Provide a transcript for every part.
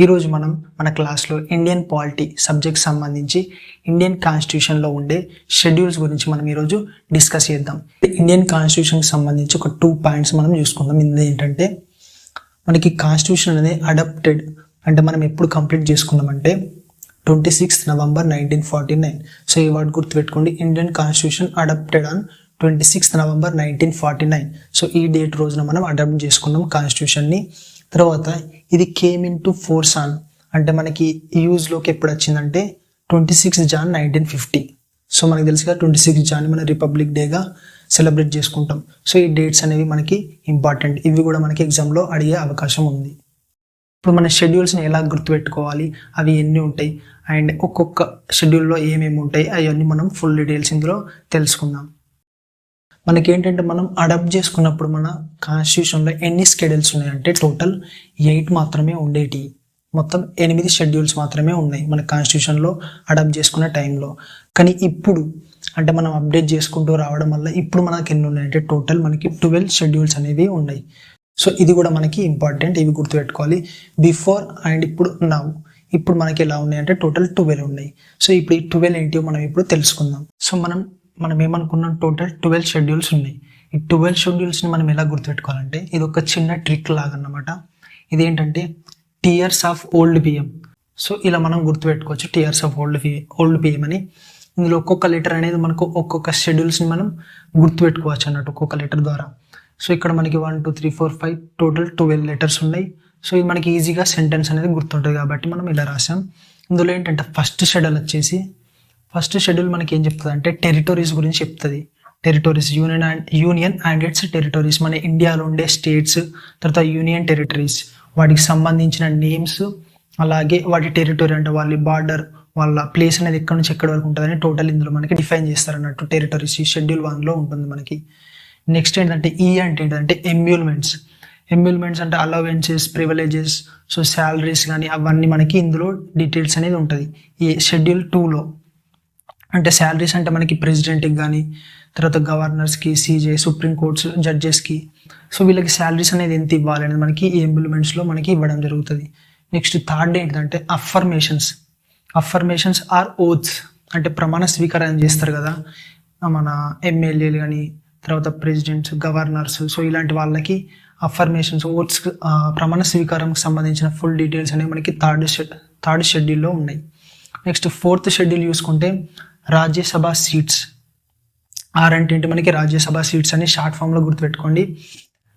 ఈరోజు మనం మన క్లాస్లో ఇండియన్ పాలిటీ సబ్జెక్ట్ సంబంధించి ఇండియన్ కాన్స్టిట్యూషన్లో ఉండే షెడ్యూల్స్ గురించి మనం ఈరోజు డిస్కస్ చేద్దాం. ఇండియన్ కాన్స్టిట్యూషన్కి సంబంధించి ఒక 2 పాయింట్స్ మనం చూసుకుందాం. ఇది ఏంటంటే మనకి కాన్స్టిట్యూషన్ అనేది అడాప్టెడ్ అంటే మనం ఎప్పుడు కంప్లీట్ చేసుకున్నామంటే 26 నవంబర్ 1949. సో ఈ వర్డ్ గుర్తుపెట్టుకోండి, Indian constitution adopted on 26 November 1949. So ఈ డేట్ రోజున మనం అడాప్ట్ చేసుకున్నాం కాన్స్టిట్యూషన్ని. తర్వాత ఇది came into force on అంటే మనకి యూజ్లోకి ఎప్పుడు వచ్చిందంటే 26 జాన్ 1950. సో మనకి తెలుసుగా 26 జాన్ మన రిపబ్లిక్ డేగా సెలబ్రేట్ చేసుకుంటాం. సో ఈ డేట్స్ అనేవి మనకి ఇంపార్టెంట్, ఇవి కూడా మనకి ఎగ్జామ్లో అడిగే అవకాశం ఉంది. ఇప్పుడు మన షెడ్యూల్స్ని ఎలా గుర్తుపెట్టుకోవాలి, అవి ఎన్ని ఉంటాయి అండ్ ఒక్కొక్క షెడ్యూల్లో ఏమేమి ఉంటాయి అవన్నీ మనం ఫుల్ డీటెయిల్స్ ఇందులో తెలుసుకుందాం. మనకేంటంటే మనం అడాప్ట్ చేసుకున్నప్పుడు మన కాన్స్టిట్యూషన్లో ఎన్ని షెడ్యూల్స్ ఉన్నాయంటే టోటల్ 8 మాత్రమే ఉండేటి. మొత్తం 8 షెడ్యూల్స్ మాత్రమే ఉన్నాయి మన కాన్స్టిట్యూషన్లో అడాప్ట్ చేసుకున్న టైంలో. కానీ ఇప్పుడు అంటే మనం అప్డేట్ చేసుకుంటూ రావడం వల్ల ఇప్పుడు మనకి ఎన్ని ఉన్నాయంటే టోటల్ మనకి 12 షెడ్యూల్స్ అనేవి ఉన్నాయి. సో ఇది కూడా మనకి ఇంపార్టెంట్, ఇవి గుర్తుపెట్టుకోవాలి. బిఫోర్ అండ్ ఇప్పుడు నౌ ఇప్పుడు మనకి ఎలా ఉన్నాయంటే టోటల్ 12 ఉన్నాయి. సో ఇప్పుడు ఈ 12 ఏంటివో మనం ఇప్పుడు తెలుసుకుందాం. సో మనం ఏమనుకున్నాం, టోటల్ 12 షెడ్యూల్స్ ఉన్నాయి. ఈ 12 షెడ్యూల్స్ని మనం ఎలా గుర్తుపెట్టుకోవాలంటే ఇది ఒక చిన్న ట్రిక్ లాగా అన్నమాట. ఇదేంటంటే tears of old PM. So ఇలా మనం గుర్తుపెట్టుకోవచ్చు టియర్స్ ఆఫ్ ఓల్డ్ పిఎం అని. ఇందులో ఒక్కొక్క లెటర్ అనేది మనకు ఒక్కొక్క షెడ్యూల్స్ని మనం గుర్తుపెట్టుకోవచ్చు అన్నట్టు ఒక్కొక్క లెటర్ ద్వారా. సో ఇక్కడ మనకి 1 2 3 4 5 టోటల్ 12 లెటర్స్ ఉన్నాయి. సో ఇది మనకి ఈజీగా సెంటెన్స్ అనేది గుర్తుంటుంది కాబట్టి మనం ఇలా రాసాం. ఇందులో ఏంటంటే ఫస్ట్ షెడ్యూల్ మనకి ఏం చెప్తుంది అంటే టెరిటరీస్ గురించి చెప్తుంది. Territories union and it's territories, మన ఇండియాలో ఉండే స్టేట్స్, తర్వాత యూనియన్ టెరిటరీస్, వాటికి సంబంధించిన నేమ్స్, అలాగే వాటి టెరిటరీ అంటే వాళ్ళ బార్డర్, వాళ్ళ ప్లేస్ అనేది ఎక్కడి నుంచి ఎక్కడి వరకు ఉంటుందని టోటల్ ఇందులో మనకి డిఫైన్ చేస్తారు అన్నట్టు. టెరిటరీస్ ఈ షెడ్యూల్ 1లో ఉంటుంది మనకి. నెక్స్ట్ ఏంటంటే అంటే ఏంటంటే ఎమ్యూల్మెంట్స్ అంటే అలవెన్సెస్, ప్రివిలేజెస్, సో శాలరీస్ కానీ అవన్నీ మనకి ఇందులో డీటెయిల్స్ అనేది ఉంటుంది ఈ షెడ్యూల్ 2లో. అంటే శాలరీస్ అంటే మనకి ప్రెసిడెంట్కి కానీ, తర్వాత గవర్నర్స్కి, సీజే, సుప్రీం కోర్ట్స్, జడ్జెస్కి, సో వీళ్ళకి శాలరీస్ అనేది ఎంత ఇవ్వాలి అనేది మనకి ఈ ఎంబుల్మెంట్స్లో మనకి ఇవ్వడం జరుగుతుంది. నెక్స్ట్ థర్డ్ ఏంటంటే అఫర్మేషన్స్ ఆర్ ఓత్స్ అంటే ప్రమాణ స్వీకారం చేస్తారు కదా మన ఎమ్మెల్యేలు కానీ, తర్వాత ప్రెసిడెంట్స్, గవర్నర్స్, సో ఇలాంటి వాళ్ళకి అఫర్మేషన్స్, ఓట్స్, ప్రమాణ స్వీకారంకి సంబంధించిన ఫుల్ డీటెయిల్స్ అనేవి మనకి థర్డ్ షెడ్యూల్లో ఉన్నాయి. నెక్స్ట్ ఫోర్త్ షెడ్యూల్ చూసుకుంటే రాజ్యసభ సీట్స్. అంటే ఏంటి మనకి రాజ్యసభ సీట్స్ అని షార్ట్ ఫామ్లో గుర్తుపెట్టుకోండి.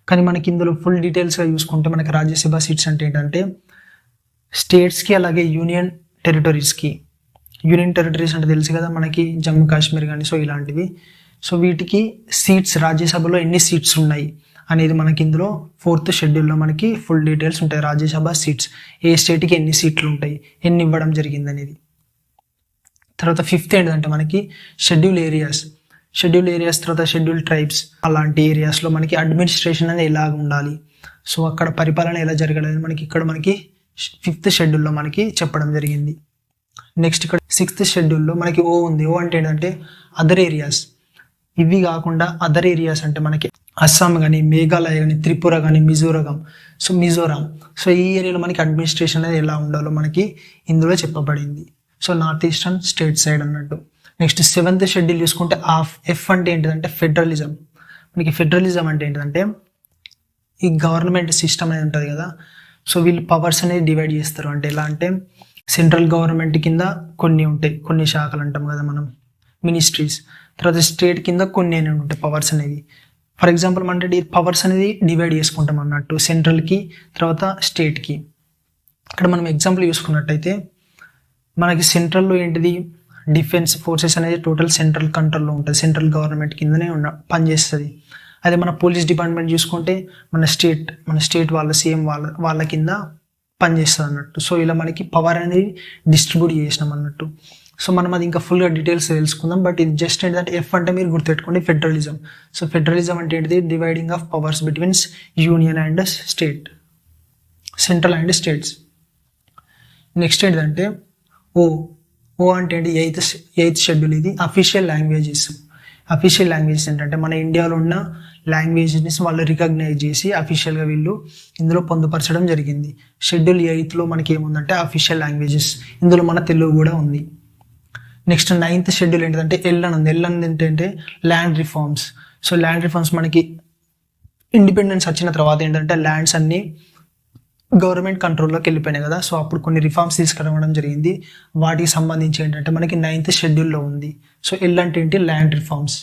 కానీ మనకి ఇందులో ఫుల్ డీటెయిల్స్గా చూసుకుంటే మనకి రాజ్యసభ సీట్స్ అంటే ఏంటంటే స్టేట్స్కి అలాగే యూనియన్ టెరిటరీస్ అంటే తెలుసు కదా మనకి జమ్మూ కాశ్మీర్ కానీ, సో ఇలాంటివి. సో వీటికి సీట్స్, రాజ్యసభలో ఎన్ని సీట్స్ ఉన్నాయి అనేది మనకి ఇందులో ఫోర్త్ షెడ్యూల్లో మనకి ఫుల్ డీటెయిల్స్ ఉంటాయి. రాజ్యసభ సీట్స్, ఏ స్టేట్కి ఎన్ని సీట్లు ఉంటాయి, ఎన్ని ఇవ్వడం జరిగింది అనేది. తర్వాత ఫిఫ్త్ ఏంటంటే మనకి షెడ్యూల్ ఏరియాస్, తర్వాత షెడ్యూల్ ట్రైబ్స్, అలాంటి ఏరియాస్లో మనకి అడ్మినిస్ట్రేషన్ అనేది ఎలా ఉండాలి, సో అక్కడ పరిపాలన ఎలా జరగాలి మనకి ఇక్కడ మనకి 5th షెడ్యూల్లో మనకి చెప్పడం జరిగింది. నెక్స్ట్ ఇక్కడ 6th షెడ్యూల్లో మనకి ఓ ఉంది. ఓ అంటే ఏంటంటే అదర్ ఏరియాస్. ఇవి కాకుండా అదర్ ఏరియాస్ అంటే మనకి అస్సాం కానీ, మేఘాలయ కానీ, త్రిపుర కానీ, మిజోరాం, సో ఈ ఏరియాలో మనకి అడ్మినిస్ట్రేషన్ అనేది ఎలా ఉండాలో మనకి ఇందులో చెప్పబడింది. So north eastern state side అన్నట్టు. నెక్స్ట్ 7th షెడ్యూల్ చూసుకుంటే ఎఫ్ అంటే ఏంటిదంటే ఫెడరలిజం. మనకి ఫెడరలిజం అంటే ఏంటిదంటే ఈ గవర్నమెంట్ సిస్టమ్ అనేది ఉంటుంది కదా, సో వీళ్ళు పవర్స్ అనేది డివైడ్ చేస్తారు. అంటే ఎలా అంటే సెంట్రల్ గవర్నమెంట్ కింద కొన్ని ఉంటాయి, కొన్ని శాఖలు అంటాం కదా మనం, మినిస్ట్రీస్. తర్వాత స్టేట్ కింద కొన్ని అనేవి ఉంటాయి పవర్స్ అనేవి. ఫర్ ఎగ్జాంపుల్ అంటే ఈ పవర్స్ అనేది డివైడ్ చేసుకుంటాం అన్నట్టు సెంట్రల్కి, తర్వాత స్టేట్కి. ఇక్కడ మనం ఎగ్జాంపుల్ చూసుకున్నట్టయితే మనకి సెంట్రల్లో ఏంటిది డిఫెన్స్ ఫోర్సెస్ అనేది టోటల్ సెంట్రల్ కంట్రోల్లో ఉంటుంది, సెంట్రల్ గవర్నమెంట్ కిందనే పనిచేస్తుంది. అదే మన పోలీస్ డిపార్ట్మెంట్ చూసుకుంటే మన స్టేట్ వాళ్ళ సీఎం వాళ్ళ కింద పనిచేస్తుంది అన్నట్టు. సో ఇలా మనకి పవర్ అనేది డిస్ట్రిబ్యూట్ చేసినాం అన్నట్టు. సో మనం అది ఇంకా ఫుల్గా డీటెయిల్స్ తెలుసుకుందాం. బట్ ఇది జస్ట్ ఏంటంటే ఎఫ్ అంటే మీరు గుర్తుపెట్టుకోండి ఫెడరలిజం. సో ఫెడరలిజం అంటే ఏంటిది dividing of powers between union and state, central and states. Next ఏంటంటే ఓ అంటే ఏంటి 8th షెడ్యూల్. ఇది అఫీషియల్ లాంగ్వేజెస్ ఏంటంటే మన ఇండియాలో ఉన్న లాంగ్వేజెస్ని వాళ్ళు రికగ్నైజ్ చేసి అఫీషియల్గా వీళ్ళు ఇందులో పొందుపరచడం జరిగింది. షెడ్యూల్ 8లో మనకి ఏముందంటే అఫీషియల్ లాంగ్వేజెస్, ఇందులో మన తెలుగు కూడా ఉంది. నెక్స్ట్ 9th షెడ్యూల్ ఏంటంటే ఎల్ అని ఉంది. ఎల్ అని ఏంటంటే land reforms. So land reforms మనకి ఇండిపెండెన్స్ వచ్చిన తర్వాత ఏంటంటే ల్యాండ్స్ అన్నీ గవర్నమెంట్ కంట్రోల్లోకి వెళ్ళిపోయినాయి కదా, సో అప్పుడు కొన్ని రిఫార్మ్స్ తీసుకురావడం జరిగింది. వాటికి సంబంధించి ఏంటంటే మనకి 9th షెడ్యూల్లో ఉంది. సో ఎల్ అంటే ఏంటి, ల్యాండ్ రిఫార్మ్స్.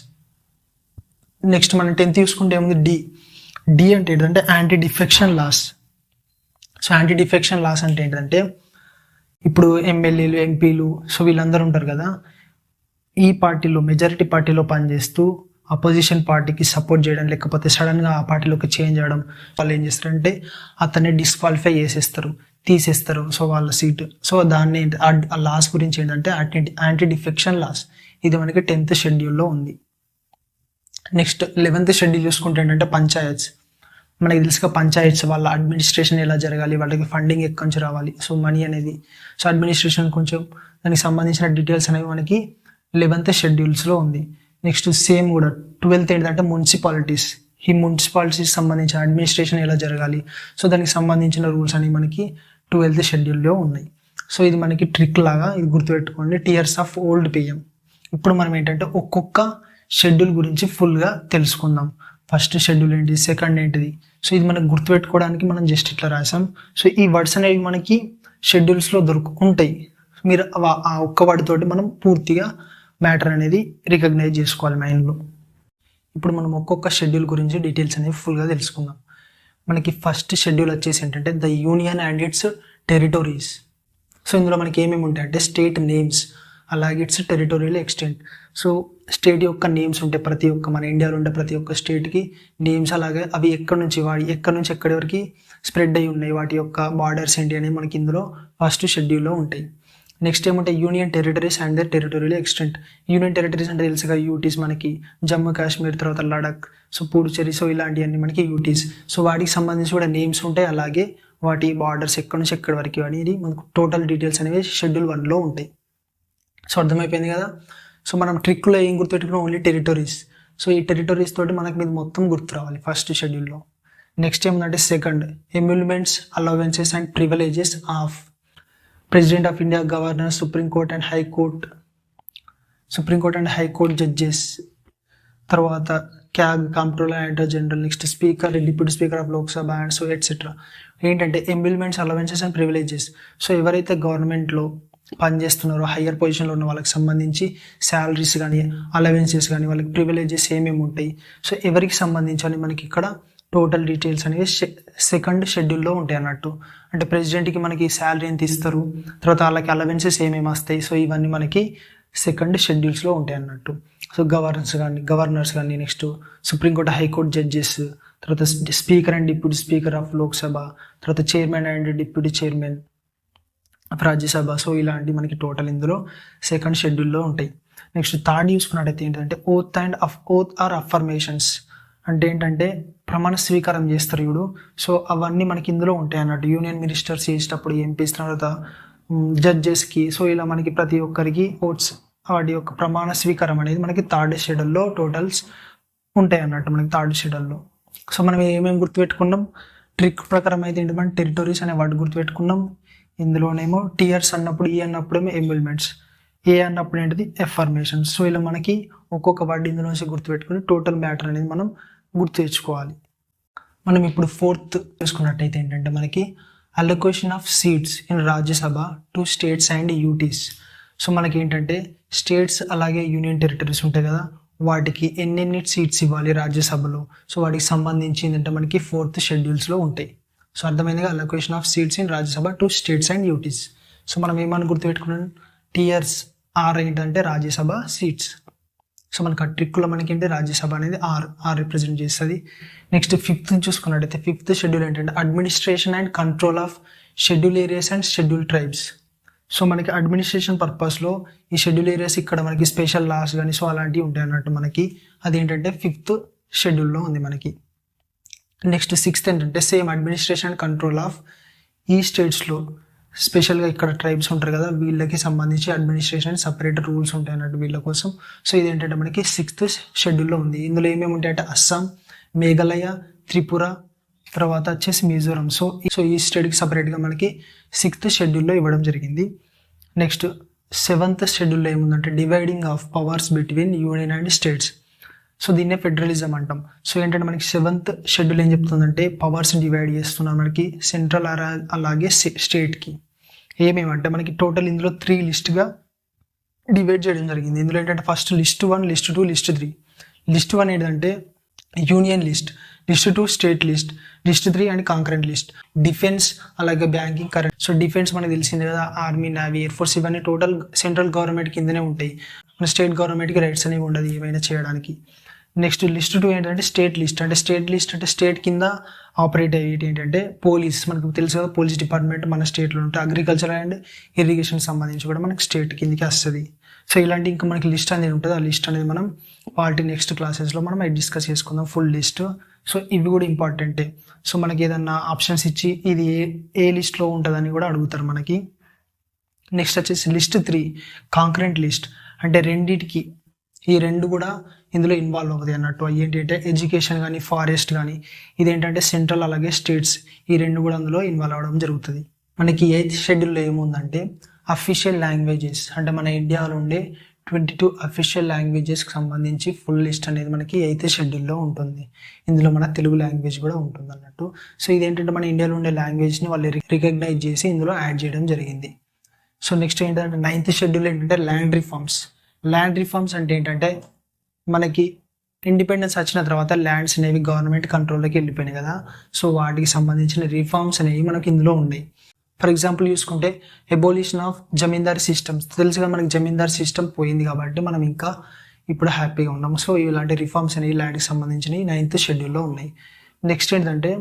నెక్స్ట్ మనం 10th చూసుకుంటే ఏముంది, డి అంటే ఏంటంటే anti defection laws. So anti defection laws అంటే ఏంటంటే ఇప్పుడు ఎమ్మెల్యేలు, ఎంపీలు, సో వీళ్ళందరూ ఉంటారు కదా, ఈ పార్టీలో మెజారిటీ పార్టీలో పనిచేస్తూ అపోజిషన్ పార్టీకి సపోర్ట్ చేయడం, లేకపోతే సడన్గా ఆ పార్టీలోకి చేంజ్ అవ్వడం, వాళ్ళు ఏం చేస్తారంటే అతన్ని డిస్క్వాలిఫై చేసేస్తారు, తీసేస్తారు సో వాళ్ళ సీట్. సో దాన్ని ఆ లాస్ గురించి ఏంటంటే యాంటీ డిఫెక్షన్ లాస్. ఇది మనకి 10th షెడ్యూల్లో ఉంది. నెక్స్ట్ 11th షెడ్యూల్ చూసుకుంటే ఏంటంటే పంచాయత్స్. మనకి తెలుసుగా పంచాయత్స్ వాళ్ళ అడ్మినిస్ట్రేషన్ ఎలా జరగాలి, వాళ్ళకి ఫండింగ్ ఎక్కడి నుంచి రావాలి, సో మనీ అనేది. సో అడ్మినిస్ట్రేషన్ కొంచెం దానికి సంబంధించిన డీటెయిల్స్ అనేవి మనకి 11th షెడ్యూల్స్లో ఉంది. నెక్స్ట్ సేమ్ కూడా 12th ఏంటంటే మున్సిపాలిటీస్. ఈ మున్సిపాలిటీస్ సంబంధించిన అడ్మినిస్ట్రేషన్ ఎలా జరగాలి, సో దానికి సంబంధించిన రూల్స్ అనేవి మనకి 12th షెడ్యూల్లో ఉన్నాయి. సో ఇది మనకి ట్రిక్ లాగా ఇది గుర్తుపెట్టుకోండి, టియర్స్ ఆఫ్ ఓల్డ్ పిఎం. ఇప్పుడు మనం ఏంటంటే ఒక్కొక్క షెడ్యూల్ గురించి ఫుల్గా తెలుసుకుందాం. ఫస్ట్ షెడ్యూల్ ఏంటి, సెకండ్ ఏంటిది, సో ఇది మనకు గుర్తుపెట్టుకోవడానికి మనం జస్ట్ ఇట్లా రాసాం. సో ఈ వర్డ్స్ అనేవి మనకి షెడ్యూల్స్లో ఉంటాయి. మీరు ఆ ఒక్క వర్డ్తోటి మనం పూర్తిగా మ్యాటర్ అనేది రికగ్నైజ్ చేసుకోవాలి మైండ్లో. ఇప్పుడు మనం ఒక్కొక్క షెడ్యూల్ గురించి డీటెయిల్స్ అనేవి ఫుల్గా తెలుసుకుందాం. మనకి ఫస్ట్ షెడ్యూల్ వచ్చేసి ఏంటంటే the union and it's territories. So ఇందులో మనకి ఏమేమి ఉంటాయంటే స్టేట్ నేమ్స్, అలాగే it's territorial extent. So state యొక్క నేమ్స్ ఉంటాయి, ప్రతి ఒక్క మన ఇండియాలో ఉండే ప్రతి ఒక్క స్టేట్కి నేమ్స్, అలాగే అవి ఎక్కడి నుంచి ఎక్కడి వరకు స్ప్రెడ్ అయి ఉన్నాయి, వాటి యొక్క బార్డర్స్ ఏంటి అనేవి మనకి ఇందులో ఫస్ట్ షెడ్యూల్లో ఉంటాయి. నెక్స్ట్ ఏముంటాయి, union territories and their territorial extent. Union territories అంటే తెలుసుగా యూటీస్, మనకి జమ్మూ కాశ్మీర్, తర్వాత లడాక్, సో పుడుచేరి, సో ఇలాంటివన్నీ మనకి యూటీస్. సో వాటికి సంబంధించి కూడా నేమ్స్ ఉంటాయి, అలాగే వాటి బార్డర్స్ ఎక్కడి నుంచి ఎక్కడి వరకు అనేది మనకు టోటల్ డీటెయిల్స్ అనేవి షెడ్యూల్ 1లో ఉంటాయి. సో అర్థమైపోయింది కదా. సో మనం ట్రిక్లో ఏం గుర్తుపెట్టుకున్నాం, ఓన్లీ టెరిటరీస్. సో ఈ టెరిటరీస్ తోటి మనకి మీద మొత్తం గుర్తు రావాలి ఫస్ట్ షెడ్యూల్లో. నెక్స్ట్ ఏముందంటే second, ఎమ్యూల్మెంట్స్, allowances and privileges of president of India, governor, Supreme Court and high court judges, తర్వాత CAG, comptroller and general, next speaker, deputy speaker of Lok Sabha and so etcetera. ఏంటంటే ఎమ్యూల్మెంట్స్, అలవెన్సెస్ అండ్ ప్రివిలేజెస్. సో ఎవరైతే గవర్నమెంట్లో పనిచేస్తున్నారో higher పొజిషన్లో ఉన్న వాళ్ళకి సంబంధించి salaries కానీ, allowances కానీ, వాళ్ళకి ప్రివిలేజెస్ ఏమేమి ఉంటాయి, సో ఎవరికి సంబంధించి అని మనకి ఇక్కడ టోటల్ డీటెయిల్స్ అనేవి సెకండ్ షెడ్యూల్లో ఉంటాయి అన్నట్టు. అంటే ప్రెసిడెంట్కి మనకి శాలరీ ఎంత ఇస్తారు, తర్వాత వాళ్ళకి అలవెన్సెస్ ఏమేమి వస్తాయి, సో ఇవన్నీ మనకి సెకండ్ షెడ్యూల్స్లో ఉంటాయి అన్నట్టు. సో గవర్నర్స్ కానీ, నెక్స్ట్ సుప్రీంకోర్టు, హైకోర్టు జడ్జెస్, తర్వాత speaker and deputy speaker of Lok Sabha, తర్వాత chairman and deputy chairman of Rajya Sabha. So ఇలాంటి మనకి టోటల్ ఇందులో సెకండ్ షెడ్యూల్లో ఉంటాయి. నెక్స్ట్ థర్డ్ చూసుకున్నట్టయితే ఏంటంటే ఓత్ ఆర్ అఫర్మేషన్స్. అంటే ఏంటంటే ప్రమాణ స్వీకారం చేస్తారు ఇప్పుడు, సో అవన్నీ మనకి ఇందులో ఉంటాయి అన్నట్టు. యూనియన్ మినిస్టర్స్ చేసేటప్పుడు, ఎంపీస్, తర్వాత జడ్జెస్కి, సో ఇలా మనకి ప్రతి ఒక్కరికి ఓట్స్, వాటి యొక్క ప్రమాణ స్వీకారం అనేది మనకి థర్డ్ షెడ్యూల్లో టోటల్స్ ఉంటాయి అన్నట్టు మనకి థర్డ్ షెడ్యూల్లో. సో మనం ఏమేమి గుర్తుపెట్టుకున్నాం, ట్రిక్ ప్రకారం అయితే ఏంటి, మనం టెరిటరీస్ అనే వర్డ్ గుర్తుపెట్టుకున్నాం. ఇందులోనేమో టియర్స్ అన్నప్పుడు, ఈ అన్నప్పుడేమో ఎమ్యూల్మెంట్స్, ఏ అన్నప్పుడు ఏంటిది ఎఫర్మేషన్స్. సో ఇలా మనకి ఒక్కొక్క వర్డ్ ఇందులో నుంచి గుర్తుపెట్టుకుని టోటల్ మ్యాటర్ అనేది మనం గుర్తు తెచ్చుకోవాలి. మనం ఇప్పుడు ఫోర్త్ చూసుకున్నట్టయితే ఏంటంటే మనకి allocation of seats in Rajya Sabha to states and UTs. So మనకి ఏంటంటే స్టేట్స్ అలాగే యూనియన్ టెరిటరీస్ ఉంటాయి కదా, వాటికి ఎన్నెన్ని సీట్స్ ఇవ్వాలి రాజ్యసభలో, సో వాటికి సంబంధించి ఏంటంటే మనకి ఫోర్త్ షెడ్యూల్స్లో ఉంటాయి. సో అర్థమైందిగా, allocation of seats in Rajya Sabha to states and UTs. So మనం ఏమని గుర్తుపెట్టుకున్నాం, టియర్స్ ఆర్ ఏంటంటే రాజ్యసభ సీట్స్. సో మనకి ఆ ట్రిక్లో మనకి ఏంటి, రాజ్యసభ అనేది ఆర్ రిప్రజెంట్ చేస్తుంది. నెక్స్ట్ ఫిఫ్త్ చూసుకున్నట్టయితే ఫిఫ్త్ షెడ్యూల్ ఏంటంటే administration and control of schedule areas and schedule tribes. So మనకి అడ్మినిస్ట్రేషన్ పర్పస్లో ఈ షెడ్యూల్ ఏరియాస్ ఇక్కడ మనకి స్పెషల్ లాస్ కానీ సో అలాంటివి ఉంటాయి అన్నట్టు మనకి. అదేంటంటే ఫిఫ్త్ షెడ్యూల్లో ఉంది మనకి. నెక్స్ట్ సిక్స్త్ ఏంటంటే same administration and control of ఈ స్టేట్స్లో స్పెషల్గా ఇక్కడ ట్రైబ్స్ ఉంటారు కదా, వీళ్ళకి సంబంధించి అడ్మినిస్ట్రేషన్ సపరేట్ రూల్స్ ఉంటాయి అన్నట్టు వీళ్ళ కోసం. సో ఇదేంటంటే మనకి సిక్స్త్ షెడ్యూల్లో ఉంది. ఇందులో ఏమేమి ఉంటాయంటే అస్సాం, మేఘాలయ, త్రిపుర, తర్వాత వచ్చేసి మిజోరం. సో ఈ స్టేట్కి సపరేట్గా మనకి 6th షెడ్యూల్లో ఇవ్వడం జరిగింది. నెక్స్ట్ 7th షెడ్యూల్లో ఏముందంటే dividing of powers between union and states. So దీన్నే ఫెడరలిజం అంటాం. సో ఏంటంటే మనకి 7th షెడ్యూల్ ఏం చెప్తుందంటే పవర్స్ డివైడ్ చేస్తున్నాం మనకి సెంట్రల్ అలాగే స్టేట్కి. ఏమేమంటే మనకి టోటల్ ఇందులో 3 లిస్ట్గా డివైడ్ చేయడం జరిగింది. ఇందులో ఏంటంటే first list 1, list 2, list 3. List 1 ఏంటంటే union list, list 2 state list, list 3 and concurrent list. Defence అలాగే బ్యాంకింగ్, కరెంట్. సో డిఫెన్స్ మనకు తెలిసిందే కదా, ఆర్మీ, నేవీ, ఎయిర్ ఫోర్స్ ఇవన్నీ టోటల్ సెంట్రల్ గవర్నమెంట్ కిందనే ఉంటాయి. మన స్టేట్ గవర్నమెంట్కి రైట్స్ అనేవి ఉండదు ఏమైనా చేయడానికి. నెక్స్ట్ లిస్ట్ 2 ఏంటంటే స్టేట్ లిస్ట్. అంటే స్టేట్ కింద ఆపరేట్ అయ్యేటి ఏంటంటే పోలీస్, మనకు తెలుసు కదా పోలీస్ డిపార్ట్మెంట్ మన స్టేట్లో ఉంటుంది. అగ్రికల్చర్ అండ్ ఇరిగేషన్ సంబంధించి కూడా మనకి స్టేట్ కిందకి వస్తుంది. సో ఇలాంటి ఇంకా మనకి లిస్ట్ అనేది ఉంటుంది. ఆ లిస్ట్ అనేది మనం పార్టీ నెక్స్ట్ క్లాసెస్లో మనం డిస్కస్ చేసుకుందాం ఫుల్ లిస్ట్. సో ఇవి కూడా ఇంపార్టెంటే. సో మనకి ఏదన్నా ఆప్షన్స్ ఇచ్చి ఇది ఏ లిస్ట్లో ఉంటుందని కూడా అడుగుతారు మనకి. నెక్స్ట్ వచ్చేసి లిస్ట్ 3 కాంకరెంట్ లిస్ట్. అంటే రెండిటికి ఈ రెండు కూడా ఇందులో ఇన్వాల్వ్ అవుతాయి అన్నట్టు. ఏంటంటే ఎడ్యుకేషన్ కానీ ఫారెస్ట్ కానీ ఇదేంటంటే సెంట్రల్ అలాగే స్టేట్స్ ఈ రెండు కూడా అందులో ఇన్వాల్వ్ అవ్వడం జరుగుతుంది. మనకి 8th షెడ్యూల్లో ఏముందంటే అఫీషియల్ లాంగ్వేజెస్. అంటే మన ఇండియాలో ఉండే 22 అఫీషియల్ లాంగ్వేజెస్కి సంబంధించి ఫుల్ లిస్ట్ అనేది మనకి 8th షెడ్యూల్లో ఉంటుంది. ఇందులో మన తెలుగు లాంగ్వేజ్ కూడా ఉంటుంది అన్నట్టు. సో ఇదేంటంటే మన ఇండియాలో ఉండే లాంగ్వేజ్ని వాళ్ళు రికగ్నైజ్ చేసి ఇందులో యాడ్ చేయడం జరిగింది. సో నెక్స్ట్ ఏంటంటే 9th షెడ్యూల్ ఏంటంటే ల్యాండ్ రిఫార్మ్స్. ల్యాండ్ రిఫార్మ్స్ అంటే ఏంటంటే మనకి ఇండిపెండెన్స్ వచ్చిన తర్వాత ల్యాండ్స్ అనేవి గవర్నమెంట్ కంట్రోల్లోకి వెళ్ళిపోయినాయి కదా. సో వాటికి సంబంధించిన రిఫార్మ్స్ అనేవి మనకి ఇందులో ఉన్నాయి. ఫర్ ఎగ్జాంపుల్ చూసుకుంటే ఎబోలిషన్ ఆఫ్ జమీందార్ సిస్టమ్స్. తెలుసుగా మనకి జమీందార్ సిస్టమ్ పోయింది కాబట్టి మనం ఇంకా ఇప్పుడు హ్యాపీగా ఉన్నాము. సో ఇలాంటి రిఫార్మ్స్ అనేవి ల్యాండ్కి సంబంధించినవి 9th షెడ్యూల్లో ఉన్నాయి. నెక్స్ట్ ఏంటంటే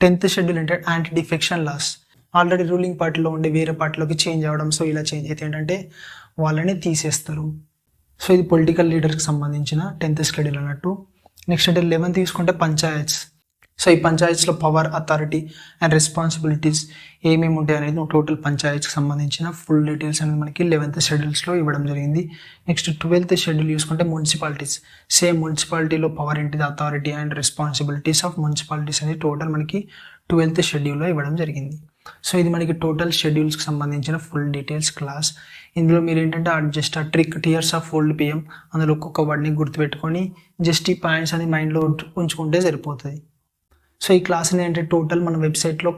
10th షెడ్యూల్ అంటే anti defection laws. Already ruling పార్టీలో ఉండే వేరే పార్టీలోకి చేంజ్ అవ్వడం. సో ఇలా చేంజ్ అయితే ఏంటంటే వాళ్ళని తీసేస్తారు. సో ఇది పొలిటికల్ లీడర్కి సంబంధించిన 10th షెడ్యూల్ అన్నట్టు. నెక్స్ట్ అంటే 11th తీసుకుంటే పంచాయత్స్. సో ఈ పంచాయత్స్లో పవర్, అథారిటీ అండ్ రెస్పాన్సిబిలిటీస్ ఏమేమి ఉంటాయి అనేది టోటల్ పంచాయత్స్కి సంబంధించిన ఫుల్ డీటెయిల్స్ అనేది మనకి 11th షెడ్యూల్స్లో ఇవ్వడం జరిగింది. నెక్స్ట్ 12th షెడ్యూల్ చూసుకుంటే మున్సిపాలిటీస్. సేమ్ మున్సిపాలిటీలో పవర్ ఏంటిది, authority and responsibilities of municipalities అనేది టోటల్ మనకి 12th షెడ్యూల్లో ఇవ్వడం జరిగింది. సో ఇది మనకి టోటల్ షెడ్యూల్స్కి సంబంధించిన ఫుల్ డీటెయిల్స్ క్లాస్. ఇందులో మీరు ఏంటంటే జస్ట్ ఆ trick tears of old PM అందులో ఒక్కొక్క వర్డ్ని గుర్తుపెట్టుకొని జస్ట్ ఈ పాయింట్స్ అనేది మైండ్లో ఉంచుకుంటే సరిపోతుంది. సో ఈ క్లాస్ని ఏంటంటే టోటల్ మన వెబ్సైట్లో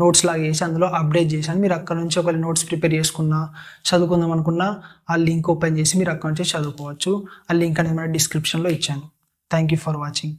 నోట్స్ లాగా చేసి అందులో అప్డేట్ చేశాను. మీరు అక్కడ నుంచి ఒక నోట్స్ ప్రిపేర్ చేసుకున్నా చదువుకుందాం అనుకున్నా ఆ లింక్ ఓపెన్ చేసి మీరు అక్కడ నుంచి చదువుకోవచ్చు. ఆ లింక్ అనేది మన డిస్క్రిప్షన్లో ఇచ్చాను. Thank you for watching.